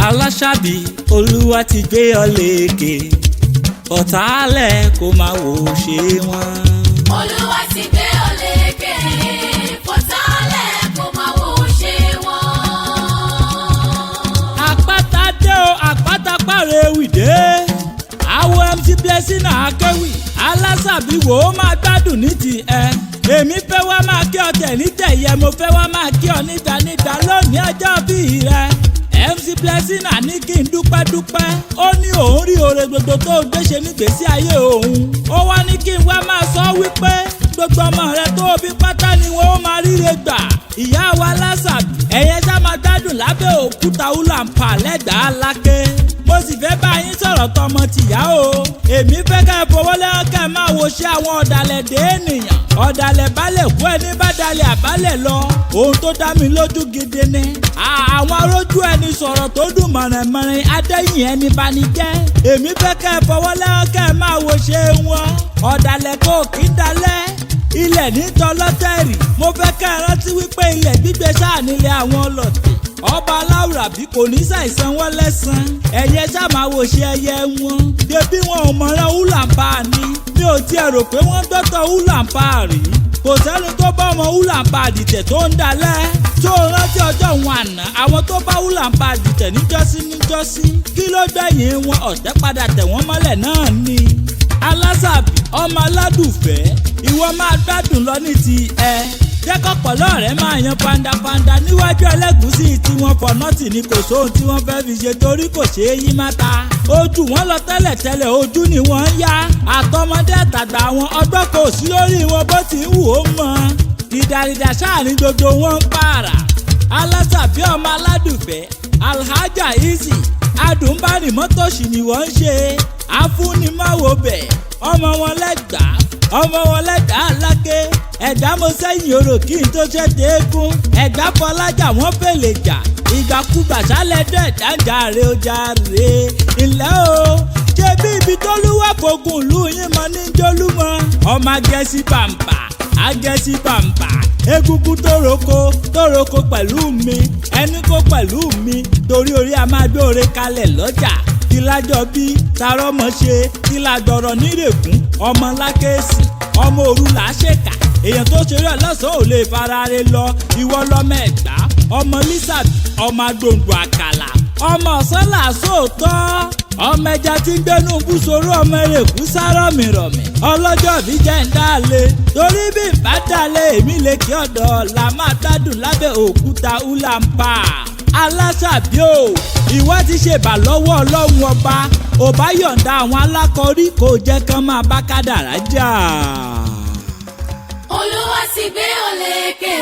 aláṣàbí olúwa ti gbé ọ lékè ọ̀tálẹ̀ kó máa wò ó ṣe wọ́n. olúwa ti gbé ọ lékè ọ̀tálẹ̀ kó máa wò ó ṣe wọ́n. àpáta dé o àpáta pàrọ̀ ewì dé àwọn MC Blessing akéwì aláṣàbí wò ó máa gbádùn ní tiẹ̀ èmi fẹ́ wá máa kí ọ tẹ̀ ní tẹ̀yẹ mo fẹ́ wá máa kí ọ níta níta lónìí ọjọ́ bíi rẹ. MC Blessing ní kí n dúpẹ́ ó ní òun rí oore gbogbo tó gbéṣe nígbésí ayé òun ó wá ní kí n wá máa sọ wípé gbogbo ọmọ rẹ tó bí pátá ni wọn ó máa ríre gbà ìyá wa lásàbí ẹ̀yẹ sá máa gbádùn lábẹ́ òkúta ulampa lẹ́gbàá lákè mo sì fẹ́ bá yín sọ̀rọ̀ tọmọ tìyá o èmi fẹ́ ká ẹ fowó lẹ́wọ̀n ká ẹ máa wo ṣé àwọn ọ̀dàlẹ̀ dé ènìyàn ọ̀dàlẹ̀ balẹ̀ kú ẹni bá dalẹ̀ àbálẹ̀ lọ ohun tó dá mi lójú gidi ni àwọn arójú ẹni sọ̀rọ̀ tó dùn mọ̀rìnmọ̀rìn adẹ́yìn ẹni bá ní jẹ́ èmi fẹ́ ká ẹ fowó lẹ́wọ̀n ká ẹ máa wo ṣé wọn ọ̀dàlẹ̀ kò kí dalẹ̀ ilẹ̀ nítọ́ lọ́tẹ̀rì mo fẹ́ ká ẹ rántí wípé ilẹ̀ gbígbé sáà nílé àwọn ọlọ́tẹ̀ ọba aláwùrà bí kò ní ṣàìsàn wọn lẹ́sàn ẹ̀yẹ ṣàmáwò ṣe ẹyẹ wọn débí wọn ò mọ̀ràn húlàǹpà ni mi ò tiẹ̀ rò pé wọ́n dọ́tọ̀ húlàǹpà rí kò sẹ́ni tó bá ọmọ húlàǹpà dìtẹ̀ tó ń dalẹ̀ tó rántí ọjọ́ wọn àná àwọn tó bá húlàǹpà dìtẹ̀ níjọ́sí kí ló gbẹ̀yìn wọn ọ̀tẹ̀ padà tẹ̀ wọ́n mọ́lẹ̀ náà ni. aláṣàbí ọmọ aládùfẹ́ ìwọ máa gbádùn lọ ní ti ẹ jẹ́kọ̀pọ̀ lọ́rẹ́ máa yan pandapanda níwájú ẹlẹ́gùsí tí wọ́n fọ̀nọ́tì ní kò sóhun tí wọ́n fẹ́ fi ṣe torí kò ṣeé yí máta ojú wọn lọ tẹ́lẹ̀tẹ́lẹ̀ ojú ni wọ́n ń yá àtọmọdé àtàgbà àwọn ọgbọ́n kò sí lórí wọn bó ti wù ó mọ́ ìdàrídà sáà ní gbogbo wọn ń pààrà aláṣàbí ọmọ aládùfẹ́ alhaja easy adùnbánì mọ́tòṣì ni wọ́n ń ṣe afúnimáwo bẹ̀ ọmọ wọn lẹ́gbàá ọmọ wọn lẹ́gbàá lákè ẹ̀gbá mo sẹ́yìn orò kí n tó ṣe déégún ẹ̀gbá fọlájà wọ́n fèlè jà ìgbàkúgbà sálẹ̀ dẹ̀ dáńjàre ó jàre ilẹ̀ o ṣé bí ibi tó lúwà fògùn ìlú yín mọ ní jólúmọ ọmọ agẹ́sí bàǹbà agẹ́sí bàǹbà egungun tóroko pẹ̀lú mi ẹni kó pẹ̀lú mi torí orí a máa gbé oore kalẹ̀ lọ́jà tìlájọ bí tarọ́mọ ṣe tìlájọrọ nírègùn ọmọ lákèsì ọmọ òru là á ṣèkà èèyàn tó ṣeré ọlọ́sàn ò lè farare lọ ìwọ lọmọ ẹ̀gbá ọmọ lísàbí ọmọ agbòǹgbò àkàlà ọmọ ọ̀sán làásòótọ́ ọmọ ẹja tí ń gbénú búṣorú ọmọ èrèkú sárọ̀mìrọ̀mì ọlọ́jọ́ bí jẹ́ ń dálé torí bí ń bá dálé èmi lè kí ọ̀dọ̀ là máa gbádùn lábẹ́ òkúta ulampa aláṣàbí o ìwọ ti ṣèbà lọ́wọ́ ọlọ́run ọba ò bá yọ̀ǹda àwọn alákọ̀ọ́rí kò jẹ́ kán máa bá kádàrá jà. olúwa ti gbé ọ lékè